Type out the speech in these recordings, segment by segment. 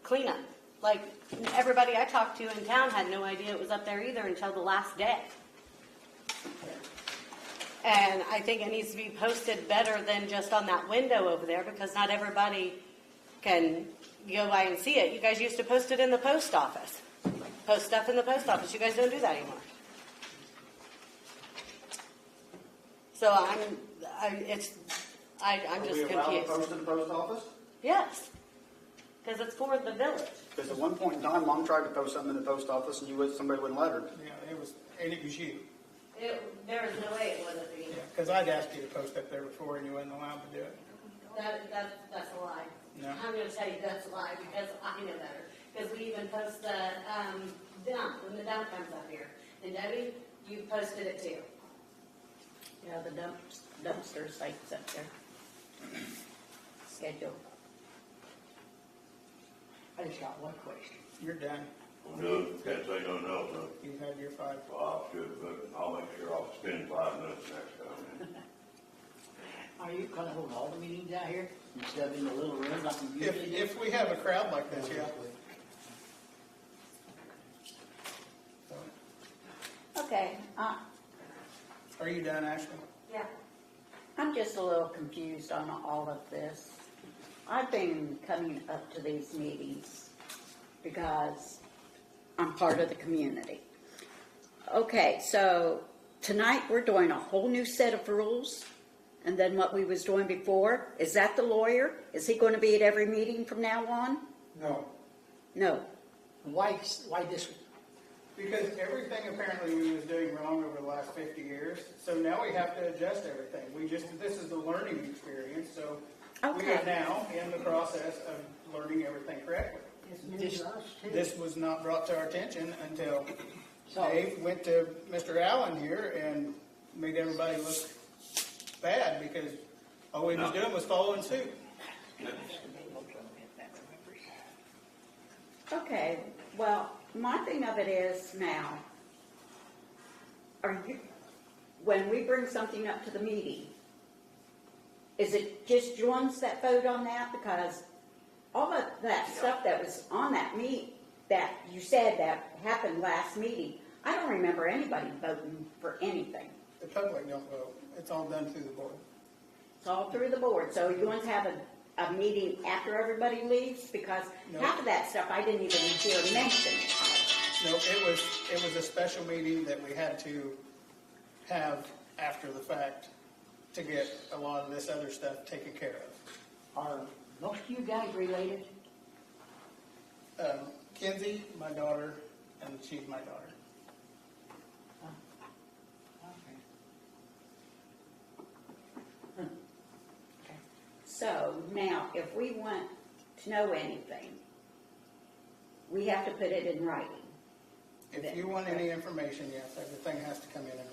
cleanup. Like, everybody I talked to in town had no idea it was up there either until the last day. And I think it needs to be posted better than just on that window over there, because not everybody can go by and see it. You guys used to post it in the post office. Post stuff in the post office. You guys don't do that anymore. So I'm just confused. Are we allowed to post in the post office? Yes, because it's for the village. Because at one point in time, Mom tried to post something in the post office, and somebody wouldn't let her. Yeah, it was you. There is no way it wasn't me. Yeah, because I'd asked you to post up there before, and you wasn't allowed to do it. That's a lie. No. I'm going to tell you that's a lie because I know better. Because we even post the dump when the dump comes up here. And Debbie, you posted it too. Yeah, the dumpster site's up there. Schedule. I just got one question. You're done. No, can't say no, no. You've had your 5. Well, I should, but I'll make sure I'll spend 5 minutes next time. Are you gonna hold all the meetings out here instead of in the little room like you usually do? If we have a crowd like this, yeah. Okay, Are you done, Ashley? Yeah. I'm just a little confused on all of this. I've been coming up to these meetings because I'm part of the community. Okay, so tonight we're doing a whole new set of rules, and then what we was doing before. Is that the lawyer? Is he going to be at every meeting from now on? No. No. Why this? Because everything apparently we was doing wrong over the last 50 years, so now we have to adjust everything. This is the learning experience, so we are Okay. now in the process of learning everything correctly. This was not brought to our attention until Dave went to Mr. Allen here and made everybody look bad because all he was doing was following suit. Okay, well, my thing of it is now, when we bring something up to the meeting, is it just you ones that vote on that? Because all of that stuff that was on that that you said that happened last meeting, I don't remember anybody voting for anything. The public don't vote. It's all done through the board. It's all through the board. So you want to have a meeting after everybody leaves? Because No. half of that stuff I didn't even hear mentioned. No, it was a special meeting that we had to have after the fact to get a lot of this other stuff taken care Are most of you guys related? of. Kinsey, my daughter, and she's my daughter. So now, if we want to know anything, we have to put it in writing. If you want any information, yes, everything has to come in writing.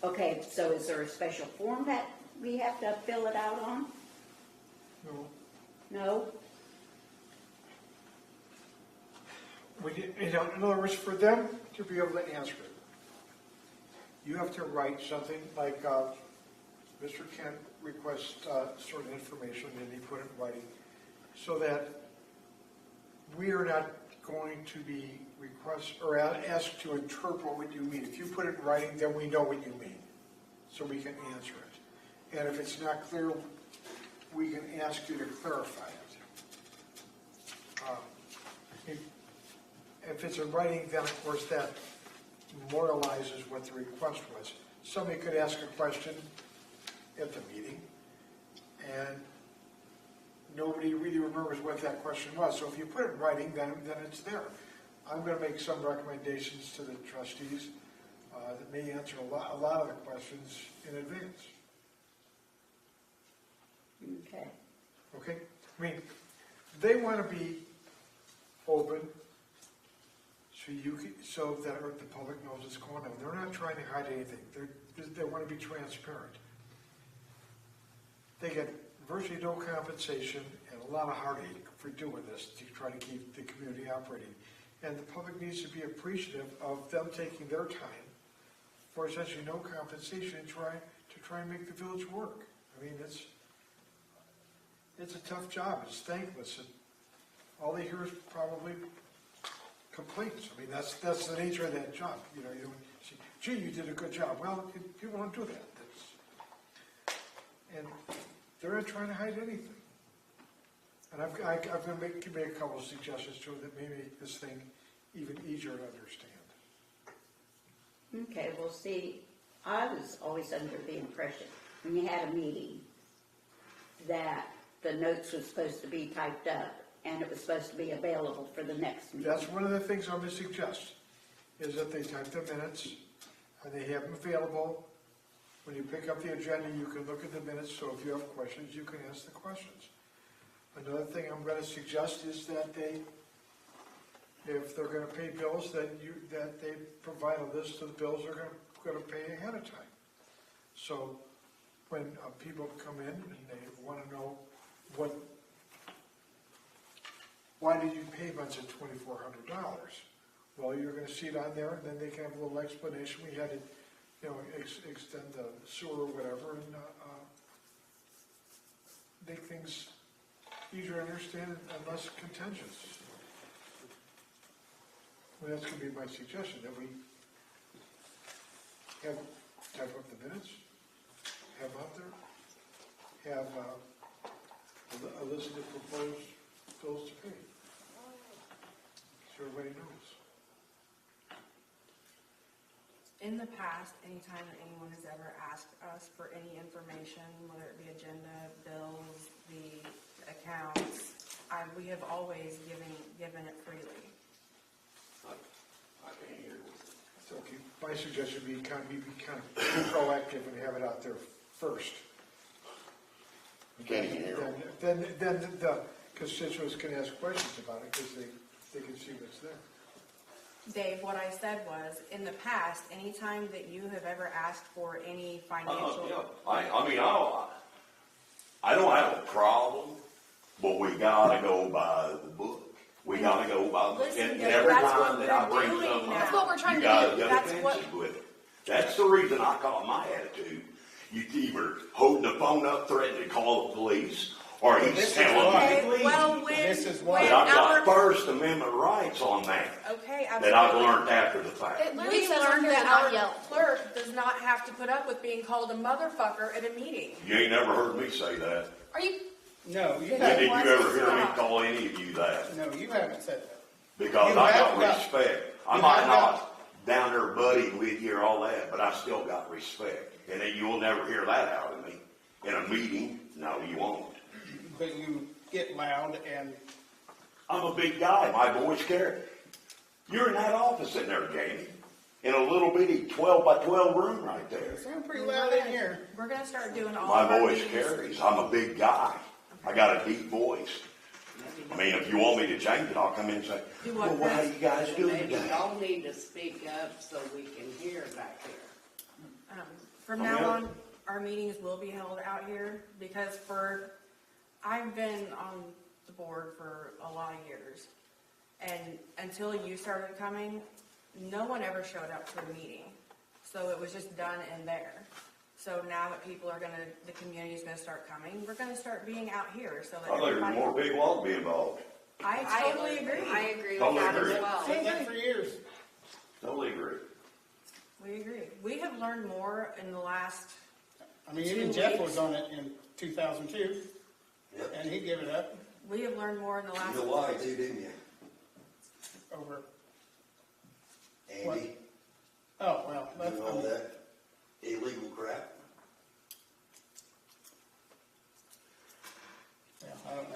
Okay, so is there a special form that we have to fill it out on? No. No? In other words, for them to be able to answer it, you have to write something like Mr. Kent requests certain information and he put it in writing so that we are not going to be asked to interpret what you mean. If you put it in writing, then we know what you mean, so we can answer it. And if it's not clear, we can ask you to clarify it. If it's in writing, then of course that memorializes what the request was. Somebody could ask a question at the meeting, and nobody really remembers what that question was. So if you put it in writing, then it's there. I'm going to make some recommendations to the trustees that may answer a lot of the questions in advance. Okay. Okay? I mean, they want to be open so that the public knows what's going on. They're not trying to hide anything. They want to be transparent. They get virtually no compensation and a lot of heartache for doing this to try to keep the community operating. And the public needs to be appreciative of them taking their time for essentially no compensation to try and make the village work. I mean, it's a tough job. It's thankless. all they hear is probably complaints. I mean, that's the nature of that job. You know, you don't say, gee, you did a good job. Well, people don't do that. And they're not trying to hide anything. And I'm going to make a couple of suggestions to that may make this thing even easier to understand. Okay, well, see, I was always under the impression, when you had a meeting, that the notes was supposed to be typed up, and it was supposed to be available for the next meeting. That's one of the things I'm going to suggest, is that they type the minutes, and they have them available. When you pick up the agenda, you can look at the minutes, so if you have questions, you can ask the questions. Another thing I'm going to suggest is that if they're going to pay bills, that they provide a list of the bills they're going to pay ahead of time. So when people come in and they want to know why did you pay a bunch of $2,400? Well, you're going to see it on there, and then they can have a little explanation. We had to, extend the sewer or whatever, and make things easier to understand and less contentious. Well, that's going to be my suggestion, that we type up the minutes, have out there, have a list of the proposed bills to pay, so everybody knows. In the past, anytime that anyone has ever asked us for any information, whether it be agenda, bills, the accounts, we have always given it freely. I can't hear it. So, okay, my suggestion would be kind of proactive and have it out there first. Can't hear it. Then the constituents can ask questions about it, because they can see what's there. Dave, what I said was, in the past, anytime that you have ever asked for any financial. Yeah, I don't have a problem, but we gotta go by the book. We gotta go by, Listen, and Dave, every that's time what that I we're bring doing something now. up, That's what we're trying you to guys do. got That's offensive what- with it. That's the reason I call my attitude. You either holding the phone up, threatening to call the police, or This he's is telling why- me Okay, well, This is when why- that I've got our, First Amendment rights on that, okay, that I've absolutely. learned after the fact. It literally We says on learned here that to not our yell. clerk does not have to put up with being called a motherfucker at a meeting. You ain't never heard me say that. Are you? No, you When haven't. did you ever hear me Stop. call any of you that? No, you haven't said that. Because You I have got got- respect. I you might have not down there buddy with you or all that, but I still got respect. And then you'll never hear that out of me. In a meeting, no, you won't. But you get loud and I'm a big guy. My voice carries. You're in that office in there, Jamie. In a little bitty 12 by 12 room right there. sound pretty loud in here. We're gonna start doing all My of our voice meetings. carries. I'm a big guy. I got a deep voice. I mean, if you want me to change it, I'll come in and say, Do well, what, how Chris? you guys doing Maybe today? y'all need to speak up so we can hear back here. From now on, our meetings will be held out here because I've been on the board for a lot of years. And until you started coming, no one ever showed up to a meeting. So it was just done in there. So now that the community's gonna start coming, we're gonna start being out here so that I think there's everybody. more big law to be involved. I totally agree. I agree with Totally that agree. as well. Said that for years. Totally agree. We agree. We have learned more in the last, I mean, 2 even Jeff weeks. was on it in 2002, Yep. and he gave it up we have learned more in the last. You know why too, didn't you? over, Andy, oh, well, that's, doing all that illegal crap. yeah, I don't know.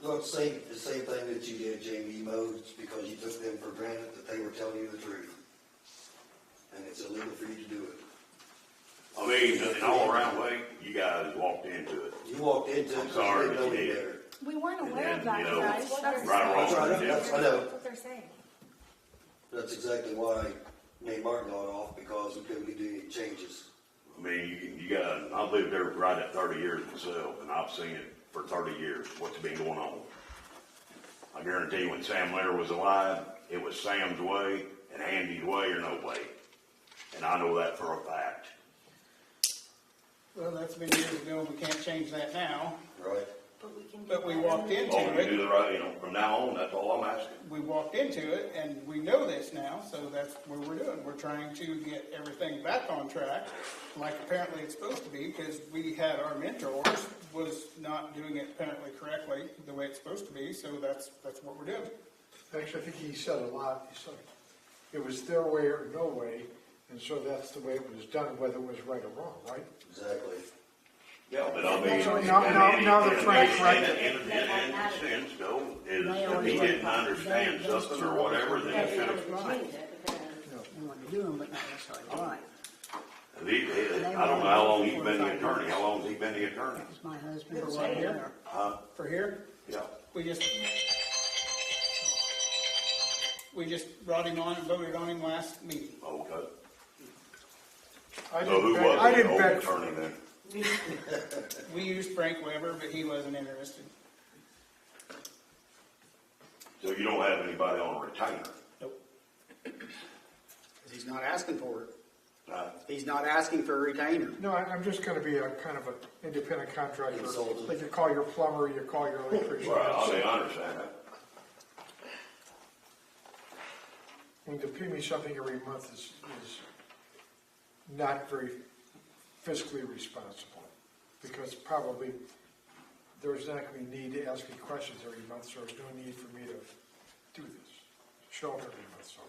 Look, the same thing that you did, Jamie Modes, because you took them for granted that they were telling you the truth. And it's illegal for you to do it. I mean, in all around way, you guys walked into it. You walked into it I'm because sorry, you didn't know but you any did. better. We weren't And aware then, of that, you you know, guys. What That's are- right or wrong, That's right, yeah. I know. That's what they're saying. That's exactly why me and Martin got off, because we couldn't do any changes. I mean, you got, I've lived there right at 30 years myself, and I've seen it for 30 years, what's been going on. I guarantee you when Sam Lair was alive, it was Sam's way and Andy's way or no way. And I know that for a fact. Well, that's been years ago, we can't change that now. Right? But we walked into All you it. do the right, from now on, that's all I'm asking. We walked into it, and we know this now, so that's what we're doing. We're trying to get everything back on track, like apparently it's supposed to be, because we had our mentors was not doing it apparently correctly, the way it's supposed to be, so that's what we're doing. Actually, I think he said a lot. He said it was their way or no way, and so that's the way it was done, whether it was right or wrong, right? Exactly. Yeah, but I mean. So now they're trying to correct it. In a sense, though, is if he didn't understand something or whatever, then he should have. They want to do them, but not necessarily right. I don't know how long he's been the attorney. How long has he been the attorney? It's my husband. For what, here? For here, Yeah. we just brought him on and voted on him last meeting. Okay. I So who didn't was beg, I the didn't old beg for attorney then? We used Frank Weber, but he wasn't interested. So you don't have anybody on retainer? Nope. He's not asking for it. Uh, He's not asking for a retainer. No, I'm just gonna be a kind of an independent contractor. Consultant. Like you call your plumber, you call your electrician. Well, I mean, I understand that. And to pay me something every month is not very fiscally responsible. Because probably there's not gonna be need to ask me questions every month, so there's no need for me to do this. Show up every month, so.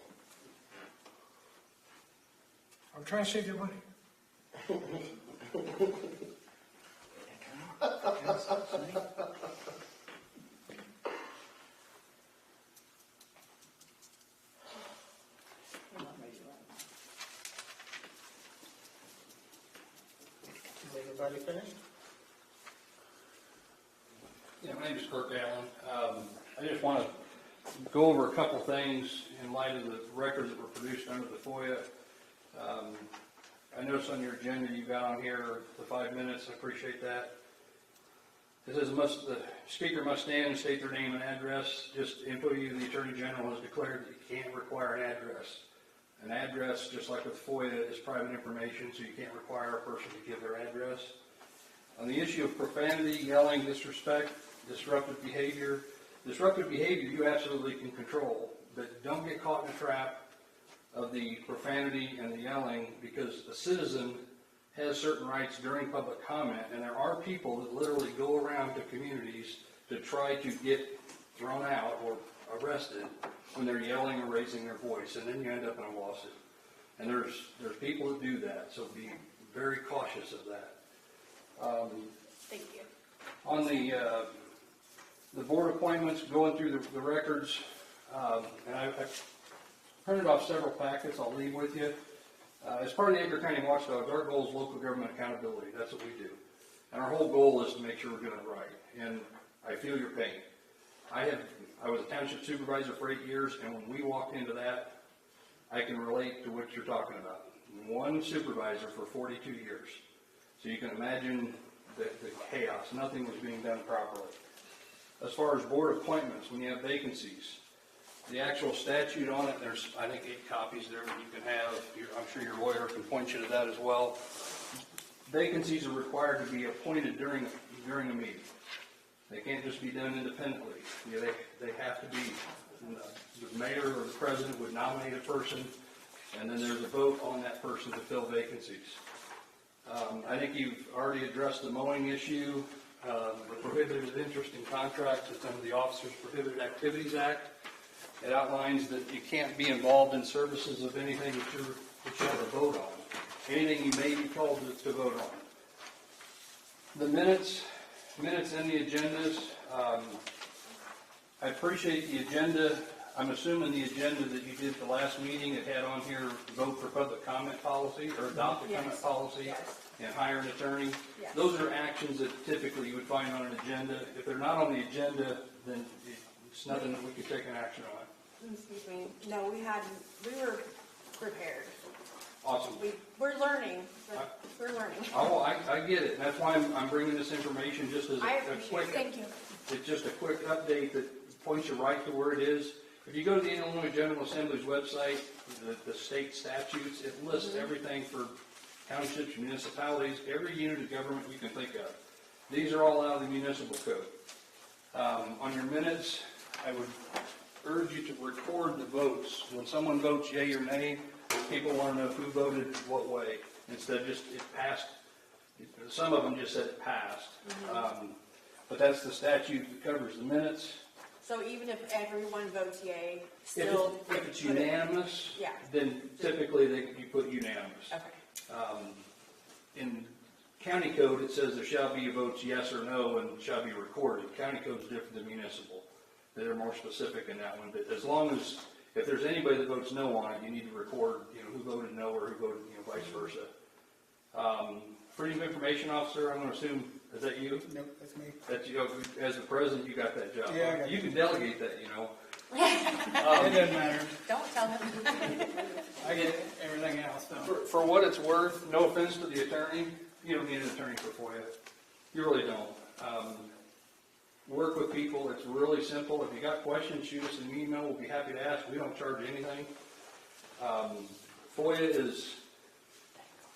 I'm trying to save you money. Is everybody finished? Yeah, my name is Kirk Allen. I just want to go over a couple things in light of the records that were produced under the FOIA. I noticed on your agenda you got on here the 5 minutes. I appreciate that. It says the speaker must stand and state their name and address. Just to info you, the Attorney General has declared that you can't require an address. An address, just like with FOIA, is private information, so you can't require a person to give their address. On the issue of profanity, yelling, disrespect, disruptive behavior you absolutely can control, but don't get caught in a trap of the profanity and the yelling, because a citizen has certain rights during public comment, and there are people that literally go around to communities to try to get thrown out or arrested when they're yelling or raising their voice, and then you end up in a lawsuit. And there's people that do that, so be very cautious of that. Thank you. On the board appointments, going through the records, and I've printed off several packets I'll leave with you. As part of the Edgar County Watchdogs, our goal is local government accountability. That's what we do. And our whole goal is to make sure we're doing it right. And I feel your pain. I was a township supervisor for 8 years, and when we walked into that, I can relate to what you're talking about. One supervisor for 42 years. So you can imagine the chaos. Nothing was being done properly. As far as board appointments, when you have vacancies, the actual statute on it, there's, I think, 8 copies there that you can have. I'm sure your lawyer can point you to that as well. Vacancies are required to be appointed during a meeting. They can't just be done independently. They have to be, the mayor or the president would nominate a person, and then there's a vote on that person to fill vacancies. I think you've already addressed the mowing issue, the prohibited interest in contracts that's under the Officers Prohibited Activities Act. It outlines that you can't be involved in services of anything that you have a vote on. Anything you may be called to vote on. The minutes and the agendas, I appreciate the agenda. I'm assuming the agenda that you did the last meeting, it had on here, vote for public comment policy, or adopt a comment policy, and hire an attorney. Yes. Those are actions that typically you would find on an agenda. If they're not on the agenda, then it's nothing that we could take an action on. Excuse me. No, we were prepared. Awesome. We're learning. We're learning. Oh, I get it. That's why I'm bringing this information just as I a appreciate quick. it. Thank you. It's just a quick update that points you right to where it is. If you go to the Illinois General Assembly's website, the state statutes, it lists everything for townships, municipalities, every unit of government you can think of. These are all out of the municipal code. On your minutes, I would urge you to record the votes. When someone votes yea or nay, people want to know who voted what way, instead of just it passed. Some of them just said it passed. But that's the statute that covers the minutes. So even if everyone votes yay, If still. it's unanimous, Yeah. then typically you put unanimous. Okay. In county code, it says there shall be votes yes or no and shall be recorded. County code is different than municipal. They're more specific in that one, but as long as, if there's anybody that votes no on it, you need to record, who voted no or who voted, vice versa. Freedom of Information Officer, I'm gonna assume, is that you? Nope, that's me. That's you, as the president, you got that job. Yeah, I got You it. can delegate that, It doesn't matter. Don't tell him. I get everything else done. For what it's worth, no offense to the attorney, you don't need an attorney for FOIA. You really don't. Work with people, it's really simple. If you got questions, shoot us an email, we'll be happy to ask. We don't charge anything.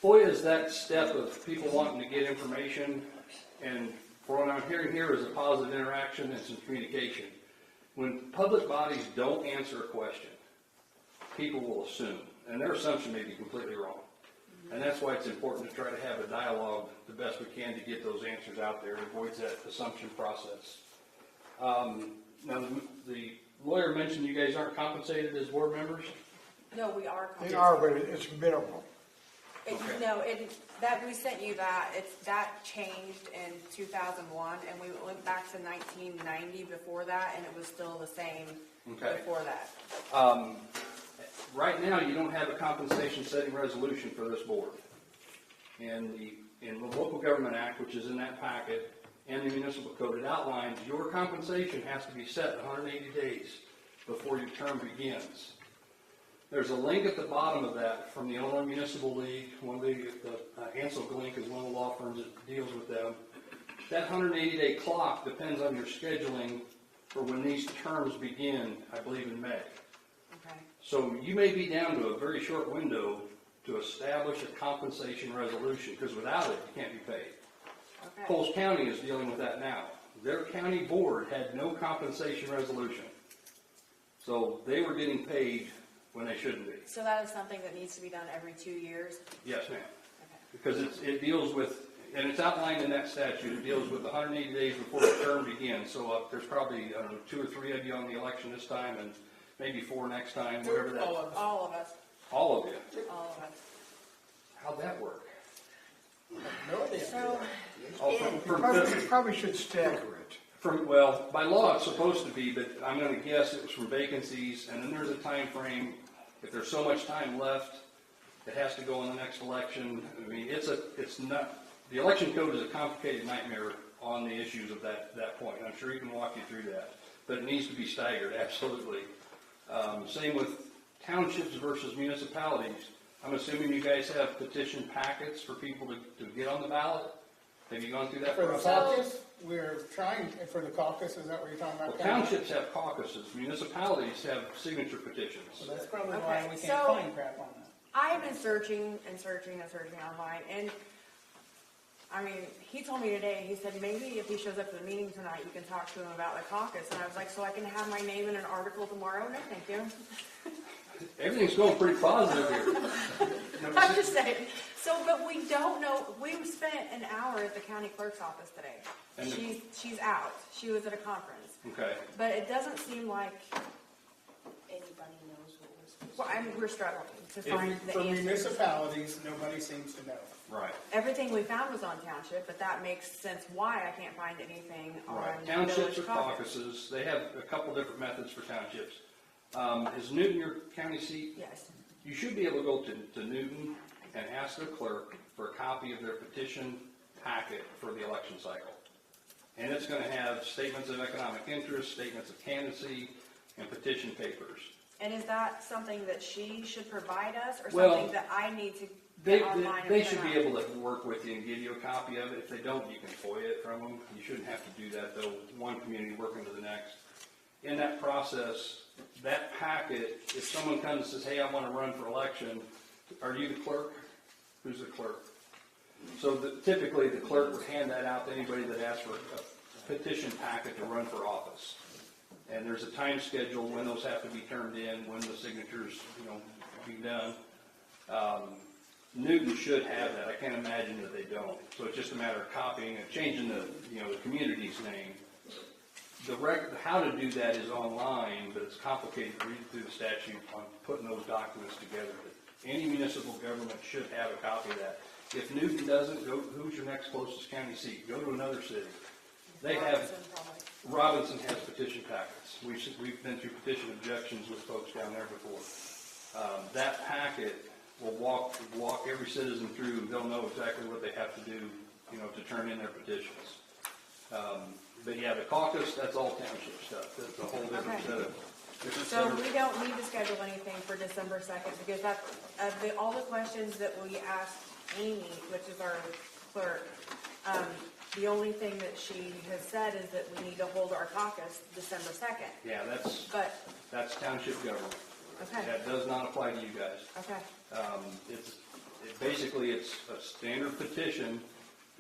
FOIA is that step of people wanting to get information, and for what I'm hearing here is a positive interaction and some communication. When public bodies don't answer a question, people will assume, and their assumption may be completely wrong. And that's why it's important to try to have a dialogue the best we can to get those answers out there. It avoids that assumption process. Now, the lawyer mentioned you guys aren't compensated as board members? No, we are. They are, but it's minimal. Okay. No, that we sent you that changed in 2001, and we went back to 1990 before that, and it was still the same Okay. before that. Right now, you don't have a compensation setting resolution for this board. In the Local Government Act, which is in that packet, and the municipal code, it outlines your compensation has to be set 180 days before your term begins. There's a link at the bottom of that from the Illinois Municipal League. Ansel Glink is one of the law firms that deals with them. That 180-day clock depends on your scheduling for when these terms begin, I believe in May. Okay. So you may be down to a very short window to establish a compensation resolution, because without it, you can't be paid. Okay. Coles County is dealing with that now. Their county board had no compensation resolution. So they were getting paid when they shouldn't be. So that is something that needs to be done every 2 years? Yes, ma'am. Okay. Because it deals with, and it's outlined in that statute, it deals with 180 days before the term begins. So there's probably, I don't know, 2 or 3 of you on the election this time, and maybe 4 next time, whatever that. All of us. All of you. All of us. How'd that work? No idea. So, You probably should stagger it. Well, by law, it's supposed to be, but I'm gonna guess it was from vacancies, and then there's a time frame. If there's so much time left, it has to go in the next election. I mean, it's not, the election code is a complicated nightmare on the issues of that point. I'm sure he can walk you through that, but it needs to be staggered, absolutely. Same with townships versus municipalities. I'm assuming you guys have petition packets for people to get on the ballot? Have you gone through that For the process? caucus, we're trying, for the caucus, is that what you're talking Well, about? townships have caucuses, municipalities have signature petitions. So that's probably why Okay, we so- can't find crap on that. I've been searching and searching and searching online, and I mean, he told me today, he said maybe if he shows up to the meeting tonight, you can talk to him about the caucus, and I was like, so I can have my name in an article tomorrow? No, thank you. Everything's going pretty positive here. I'm just saying, so, but we don't know, we spent an hour at the county clerk's office today. And the- She's out, she was at a conference, Okay, but it doesn't seem like, Anybody knows what we're supposed well, we're struggling to find the For answers. municipalities, nobody seems to know. right. Everything we found was on township, but that makes sense why I can't find anything on Right. village Townships are caucus. caucuses. They have a couple different methods for townships. Is Newton your county seat? Yes. You should be able to go to Newton and ask the clerk for a copy of their petition packet for the election cycle. And it's going to have statements of economic interest, statements of candidacy, and petition papers. And is that something that she should provide us, or Well, something that I need to They get online and should print be out? able to work with you and give you a copy of it. If they don't, you can FOIA it from them. You shouldn't have to do that, though, one community working to the next. In that process, that packet, if someone comes and says, hey, I want to run for election, are you the clerk? Who's the clerk? So typically, the clerk would hand that out to anybody that asked for a petition packet to run for office. And there's a time schedule when those have to be turned in, when the signatures, be done. Newton should have that. I can't imagine that they don't. So it's just a matter of copying and changing the community's name. How to do that is online, but it's complicated to read through the statute on putting those documents together. Any municipal government should have a copy of that. If Newton doesn't, who's your next closest county seat? Go to another city. They have, Robinson has petition packets. We've been through petition objections with folks down there before. That packet will walk every citizen through. They'll know exactly what they have to do, to turn in their petitions. But yeah, the caucus, that's all township stuff. That's a whole different set of. So we don't need to schedule anything for December 2nd because that's, all the questions that we asked Amy, which is our clerk, the only thing that she has said is that we need to hold our caucus December 2nd. Yeah, that's township government. Okay. That does not apply to you guys. Okay. Basically, it's a standard petition.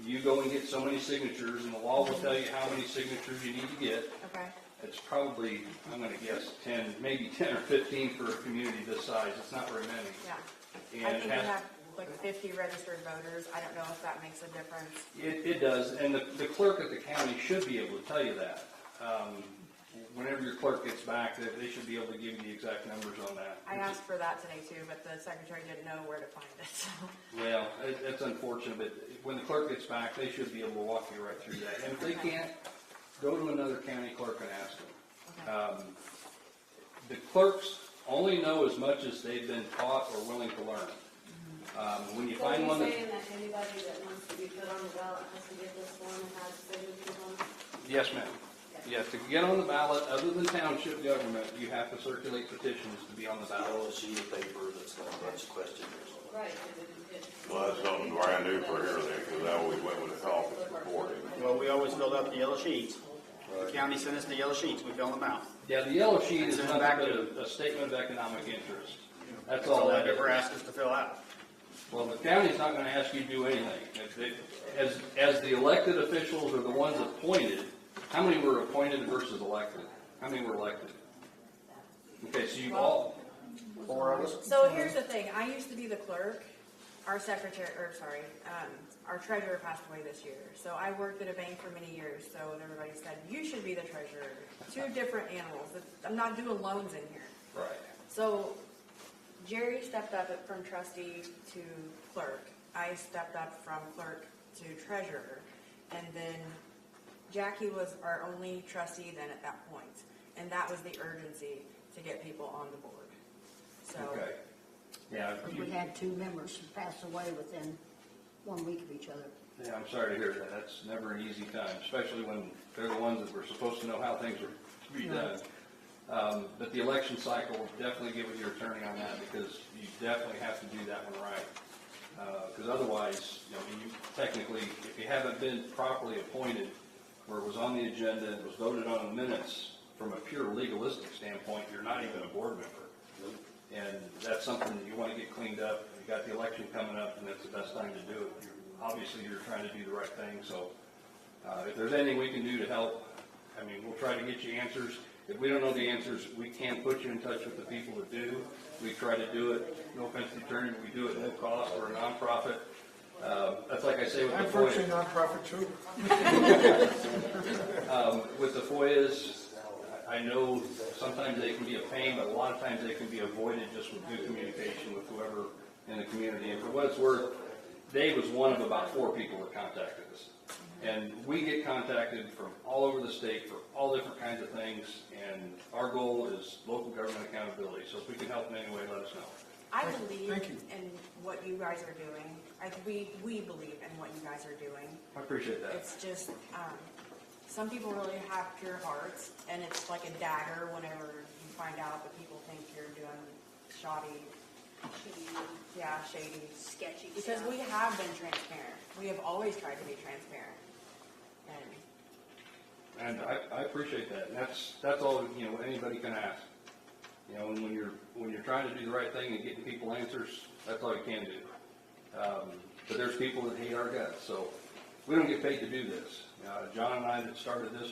You go and get so many signatures, and the law will tell you how many signatures you need to get. Okay. It's probably, I'm going to guess, 10, maybe 10 or 15 for a community this size. It's not very many. Yeah. I And think we have like 50 registered voters. I don't know if that makes a difference. It does, and the clerk at the county should be able to tell you that. Whenever your clerk gets back, they should be able to give you the exact numbers on that. I asked for that today too, but the secretary didn't know where to find it. So. Well, that's unfortunate, but when the clerk gets back, they should be able to walk you right through that. And if they can't, go to another county clerk and ask them. Okay. The clerks only know as much as they've been taught or willing to learn. When you find one So that... you're saying that anybody that wants to be put on the ballot has to get this form and has signatures on it? Yes, ma'am. Yes, to get on the ballot, other than township government, you have to circulate petitions to be on the ballot. Yellow sheet of paper that's got a bunch of questions or something. Right. Well, that's something brand new for here then, because I always went with the caucus before. Well, we always filled out the yellow sheets. The county sent us the yellow sheets, we filled them out. Yeah, the yellow sheet is Send it nothing back but a statement of economic interest. That's That's all all that they've is. ever asked us to fill out. Well, the county's not gonna ask you to do anything. As the elected officials are the ones appointed, how many were appointed versus elected? How many were elected? Okay, so you all, 4 of us. So here's the thing. I used to be the clerk. Our secretary, our treasurer passed away this year. So I worked at a bank for many years. So everybody said, you should be the treasurer. Two different animals. I'm not doing loans in here. right. So Jerry stepped up from trustee to clerk. I stepped up from clerk to treasurer. And then Jackie was our only trustee then at that point. And that was the urgency to get people on the board. So. Okay. Yeah, We had 2 members who passed away within 1 week of each other. yeah, I'm sorry to hear that. That's never an easy time, especially when they're the ones that were supposed to know how things are to be done. But the election cycle, definitely get with your attorney on that because you definitely have to do that one right. Because otherwise, you technically, if you haven't been properly appointed where it was on the agenda and it was voted on in minutes, from a pure legalistic standpoint, you're not even a board member. And that's something that you want to get cleaned up. You got the election coming up, and that's the best time to do it. Obviously, you're trying to do the right thing. So, if there's anything we can do to help, we'll try to get you answers. If we don't know the answers, we can put you in touch with the people that do. We try to do it. No offense to the attorney, but we do it at no cost. We're a nonprofit. That's like I say with the I'm virtually nonprofit too. with the FOIAs. I know sometimes they can be a pain, but a lot of times they can be avoided just with good communication with whoever in the community. And for what it's worth, Dave was one of about 4 people that contacted us. And we get contacted from all over the state for all different kinds of things, and our goal is local government accountability. So if we can help in any way, let us know. I believe Thank you. in what you guys are doing. We believe in what you guys are doing. I appreciate that. It's just, some people really have pure hearts, and it's like a dagger whenever you find out that people think you're doing shoddy, shady, Sketchy because stuff. we have been transparent. We have always tried to be transparent. And I appreciate that. And that's all, anybody can ask. And when you're trying to do the right thing and getting people answers, that's all you can do. but there's people that hate our guts, so we don't get paid to do this. John and I that started this